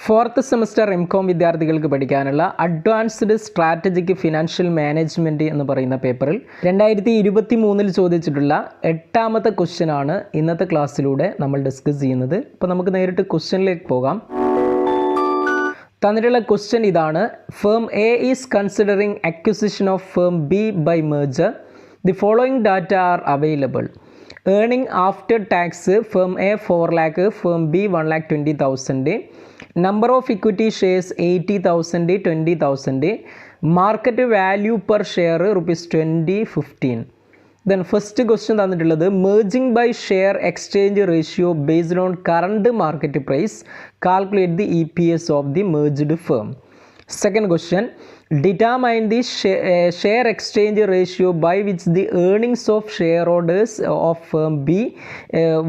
Fourth semester M Com വിദ്യാർത്ഥികൾക്ക് പഠിക്കാനുള്ള advanced strategic financial management എന്ന് പറയുന്ന പേപ്പറിൽ 2023 ചോദിച്ചിട്ടുള്ള 8ാമത്തെ ക്വസ്റ്റ്യനാണ് ഇന്നത്തെ ക്ലാസ്സിലൂടെ നമ്മൾ ഡിസ്കസ് ചെയ്യുന്നത്. അപ്പോൾ നമുക്ക് നേരിട്ട് ക്വസ്റ്റ്യനിലേക്ക് പോകാം. തന്നിട്ടുള്ള ക്വസ്റ്റ്യൻ ഇതാണ്: firm a is considering acquisition of firm b by merger. The following data are available. Earning after tax, firm A 4 lakh, firm B 1,20,000. Number of equity shares 80,000, 20,000. Market value per share rupees 2015. Then first question തന്നിട്ടുള്ളത് merging by share exchange ratio based on current market price. Calculate the EPS of the merged firm. Second question, determine the share exchange ratio by which the earnings of shareholders of firm B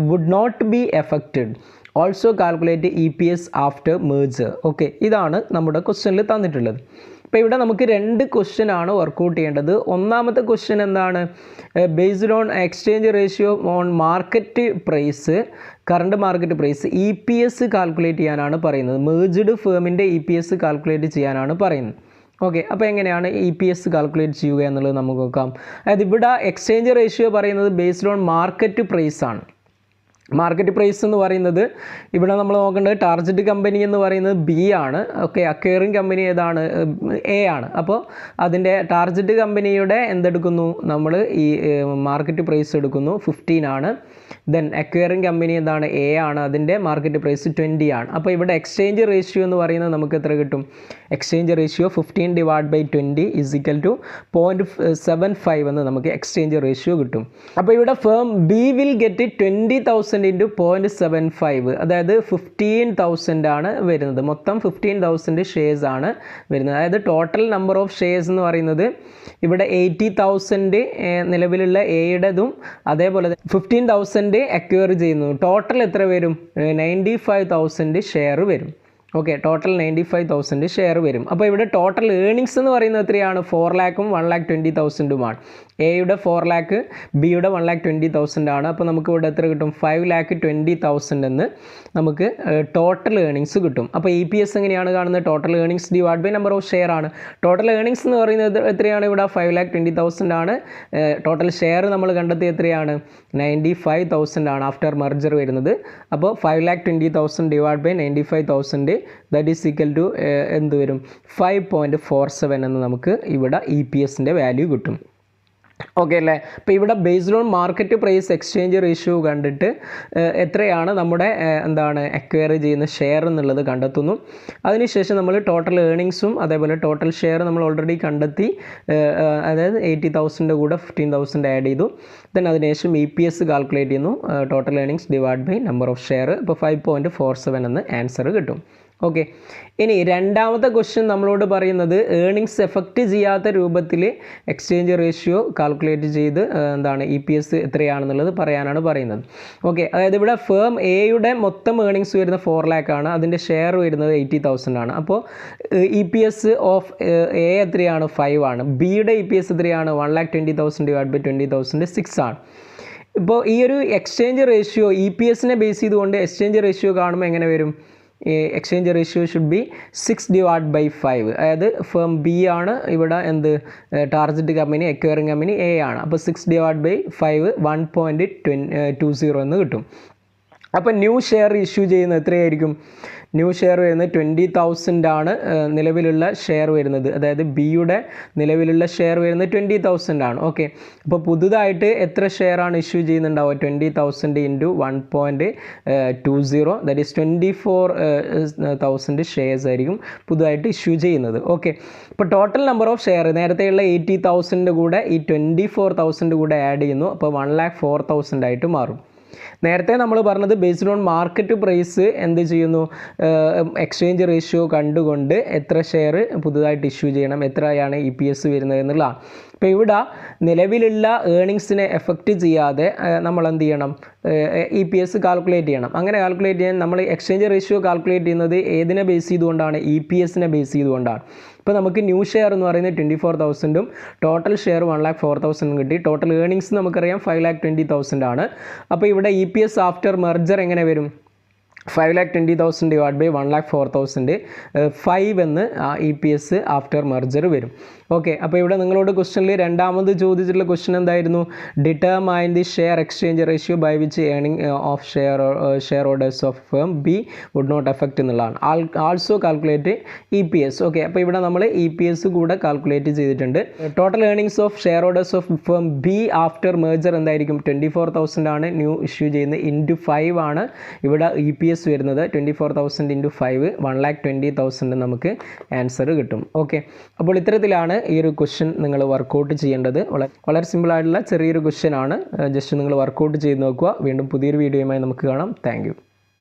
would not be affected. Also calculate the EPS after merger. Okay, ഇതാണ് നമ്മുടെ ക്വസ്റ്റ്യനിൽ തന്നിട്ടുള്ളത്. അപ്പോൾ ഇവിടെ നമുക്ക് രണ്ട് question ആണ് workout ചെയ്യേണ്ടത്. ഒന്നാമത്തെ ക്വസ്റ്റ്യൻ എന്താണ്? Based on exchange ratio on market price, current market price, EPS calculate ചെയ്യാനാണ് പറയുന്നത്. മെർജ്ഡ് ഫേമിൻ്റെ EPS കാൽക്കുലേറ്റ് ചെയ്യാനാണ് പറയുന്നത്. ഓക്കെ, അപ്പോൾ എങ്ങനെയാണ് EPS കാൽക്കുലേറ്റ് ചെയ്യുക എന്നുള്ളത് നമുക്ക് നോക്കാം. അതായത് ഇവിടെ എക്സ്ചേഞ്ച് റേഷ്യോ പറയുന്നത് ബേസ്ഡ് ഓൺ മാർക്കറ്റ് പ്രൈസ് ആണ്. മാർക്കറ്റ് പ്രൈസ് എന്ന് പറയുന്നത് ഇവിടെ നമ്മൾ നോക്കേണ്ടത് ടാർജറ്റ് കമ്പനി എന്ന് പറയുന്നത് B ആണ്. ഓക്കെ, അക്വയറിംഗ് കമ്പനി ഏതാണ്? A ആണ്. അപ്പോൾ അതിൻ്റെ ടാർജറ്റ് കമ്പനിയുടെ എന്തെടുക്കുന്നു നമ്മൾ? ഈ മാർക്കറ്റ് പ്രൈസ് എടുക്കുന്നു, 15 ആണ്. ദെൻ അക്വയറിംഗ് കമ്പനി എന്താണ്? A ആണ്. അതിൻ്റെ മാർക്കറ്റ് പ്രൈസ് 20 ആണ്. അപ്പോൾ ഇവിടെ എക്സ്ചേഞ്ച് റേഷ്യോ എന്ന് പറയുന്നത് നമുക്ക് എത്ര കിട്ടും? Exchange ratio 15/20 is equal to 0.75 എന്ന് നമുക്ക് എക്സ്ചേഞ്ച് റേഷ്യോ കിട്ടും. അപ്പോൾ ഇവിടെ firm B will get 20,000 into 0.75, അതായത് 15,000 ആണ് വരുന്നത്. മൊത്തം 15,000 ഷെയർസ് ആണ് വരുന്നത്. അതായത് ടോട്ടൽ നമ്പർ ഓഫ് ഷെയർസ് എന്ന് പറയുന്നത് ഇവിടെ 80,000 നിലവിലുള്ള എയുടേതും അതേപോലെ 15,000 അക്വയർ ചെയ്യുന്നു. ടോട്ടൽ എത്ര വരും? 95,000 ഷെയർ വരും. ഓക്കെ, ടോട്ടൽ 95,000 ഷെയർ വരും. അപ്പോൾ ഇവിടെ ടോട്ടൽ ഏണിങ്സ് എന്ന് പറയുന്നത് എത്രയാണ്? 4 lakhും 1,20,000ഉമാണ്. എയുടെ 4 lakh, ബിയുടെ 1,20,000 ആണ്. അപ്പോൾ നമുക്ക് ഇവിടെ എത്ര കിട്ടും? 5,20,000 എന്ന് നമുക്ക് ടോട്ടൽ ഏണിങ്സ് കിട്ടും. അപ്പോൾ EPS എങ്ങനെയാണ് കാണുന്നത്? Total earnings divide by number of share ആണ്. ടോട്ടൽ ഏണിങ്സ് എന്ന് പറയുന്നത് എത്രയാണ്? ഇവിടെ 5,20,000 ആണ്. ടോട്ടൽ ഷെയർ നമ്മൾ കണ്ടെത്തി എത്രയാണ്? 95,000 ആണ് ആഫ്റ്റർ മെർജർ വരുന്നത്. അപ്പോൾ 5,20,000 divide by 95,000 that is equal to എന്ത് വരും? 5.47 എന്ന് നമുക്ക് ഇവിടെ EPSൻ്റെ വാല്യൂ കിട്ടും. ഓക്കെ അല്ലേ? അപ്പോൾ ഇവിടെ based on market price exchange ratio കണ്ടിട്ട് എത്രയാണ് നമ്മുടെ എന്താണ് അക്വയർ ചെയ്യുന്ന ഷെയർ എന്നുള്ളത് കണ്ടെത്തുന്നു. അതിനുശേഷം നമ്മൾ ടോട്ടൽ ഏണിങ്സും അതേപോലെ ടോട്ടൽ ഷെയർ നമ്മൾ ഓൾറെഡി കണ്ടെത്തി. അതായത് 80,000 കൂടെ 15,000 ആഡ് ചെയ്തു. ദെൻ അതിനുശേഷം EPS കാൽക്കുലേറ്റ് ചെയ്യുന്നു. Total earnings divide by number of share. അപ്പോൾ 5.47 എന്ന് ആൻസർ കിട്ടും. ഓക്കെ, ഇനി രണ്ടാമത്തെ ക്വസ്റ്റ്യൻ നമ്മളോട് പറയുന്നത് ഏണിങ്സ് എഫക്റ്റ് ചെയ്യാത്ത രൂപത്തിൽ എക്സ്ചേഞ്ച് റേഷ്യോ കാൽക്കുലേറ്റ് ചെയ്ത് എന്താണ് EPS എത്രയാണെന്നുള്ളത് പറയാനാണ് പറയുന്നത്. ഓക്കെ, അതായത് ഇവിടെ ഫേം എയുടെ മൊത്തം ഏണിങ്സ് വരുന്ന 4 lakh ആണ്. അതിൻ്റെ ഷെയർ വരുന്നത് 80,000 ആണ്. അപ്പോൾ EPS ഓഫ് എ എത്രയാണ്? 5 ആണ്. ബിയുടെ EPS എത്രയാണ്? 1,20,000 ഡിവൈഡ് ബൈ 20,000 6 ആണ്. ഇപ്പോൾ ഈ ഒരു എക്സ്ചേഞ്ച് റേഷ്യോ EPSനെ ബേസ് ചെയ്തുകൊണ്ട് എക്സ്ചേഞ്ച് റേഷ്യോ കാണുമ്പോൾ എങ്ങനെ വരും? Exchange ratio should be 6/5. അതായത് ഫേം B ആണ് ഇവിടെ എന്ത്? Target company, acquiring company A ആണ്. അപ്പോൾ 6/5 1.20 എന്ന് കിട്ടും. അപ്പോൾ ന്യൂ ഷെയർ ഇഷ്യൂ ചെയ്യുന്നത് എത്രയായിരിക്കും? ന്യൂ ഷെയർ വരുന്നത് 20,000 ആണ് നിലവിലുള്ള ഷെയർ വരുന്നത്. അതായത് ബിയുടെ നിലവിലുള്ള ഷെയർ വരുന്നത് 20,000 ആണ്. ഓക്കെ, അപ്പോൾ പുതുതായിട്ട് എത്ര ഷെയർ ആണ് ഇഷ്യൂ ചെയ്യുന്നുണ്ടാവുക? 20,000 ഇൻറ്റു 1.20 ദാറ്റ് ഈസ് 24,000 ഷെയർസ് ആയിരിക്കും പുതുതായിട്ട് ഇഷ്യൂ ചെയ്യുന്നത്. ഓക്കെ, അപ്പോൾ ടോട്ടൽ നമ്പർ ഓഫ് ഷെയർ നേരത്തെയുള്ള 80,000 കൂടെ ഈ 24,000 കൂടെ ആഡ് ചെയ്യുന്നു. അപ്പോൾ 1,04,000 ആയിട്ട് മാറും. നേരത്തെ നമ്മൾ പറഞ്ഞത് ബേസ്ഡ് ഓൺ മാർക്കറ്റ് പ്രൈസ് എന്ത് ചെയ്യുന്നു? എക്സ്ചേഞ്ച് റേഷ്യോ കണ്ടുകൊണ്ട് എത്ര ഷെയർ പുതുതായിട്ട് ഇഷ്യൂ ചെയ്യണം, എത്രയാണ് EPS വരുന്നത് എന്നുള്ളതാണ്. അപ്പോൾ ഇവിടെ നിലവിലുള്ള ഏണിങ്സിനെ എഫക്റ്റ് ചെയ്യാതെ നമ്മൾ എന്ത് ചെയ്യണം? EPS കാൽക്കുലേറ്റ് ചെയ്യണം. അങ്ങനെ കാൽക്കുലേറ്റ് ചെയ്യാൻ നമ്മൾ എക്സ്ചേഞ്ച് റേഷ്യോ കാൽക്കുലേറ്റ് ചെയ്യുന്നത് ഏതിനെ ബേസ് ചെയ്തുകൊണ്ടാണ്? EPSനെ ബേസ് ചെയ്തുകൊണ്ടാണ്. ഇപ്പോൾ നമുക്ക് ന്യൂ ഷെയർ എന്ന് പറയുന്നത് 24,000ഉം ടോട്ടൽ ഷെയർ 1,04,000 കിട്ടി. ടോട്ടൽ ഏണിങ്സ് നമുക്കറിയാം 5,20,000 ആണ്. അപ്പോൾ ഇവിടെ EPS ആഫ്റ്റർ മെർജർ എങ്ങനെ വരും? 5,20,000 divided by 1,04,000 5 എന്ന് EPS ആഫ്റ്റർ മെർജർ വരും. ഓക്കെ, അപ്പോൾ ഇവിടെ നിങ്ങളോട് ക്വസ്റ്റനിൽ രണ്ടാമത് ചോദിച്ചിട്ടുള്ള ക്വസ്റ്റൻ എന്തായിരുന്നു? Determine the share exchange ratio by which earning of share holders of firm B would not effect എന്നുള്ളതാണ്. Also calculate EPS. ഓക്കെ, അപ്പോൾ ഇവിടെ നമ്മൾ EPS കൂടെ കാൽക്കുലേറ്റ് ചെയ്തിട്ടുണ്ട്. Total earnings of share holders of firm B after merger എന്തായിരിക്കും? 24,000 ആണ് new issue ചെയ്യുന്നത്, into 5 ആണ് ഇവിടെ EPS വരുന്നത്. 24,000 ഇൻറ്റു 5 1,20,000 നമുക്ക് ആൻസർ കിട്ടും. ഓക്കെ, അപ്പോൾ ഇത്തരത്തിലാണ് ഈ ഒരു ക്വസ്റ്റ്യൻ നിങ്ങൾ വർക്കൗട്ട് ചെയ്യേണ്ടത്. വളരെ സിമ്പിളായിട്ടുള്ള ചെറിയൊരു ക്വസ്റ്റ്യൻ ആണ്. ജസ്റ്റ് നിങ്ങൾ വർക്കൗട്ട് ചെയ്ത് നോക്കുക. വീണ്ടും പുതിയൊരു വീഡിയോയുമായി നമുക്ക് കാണാം. താങ്ക്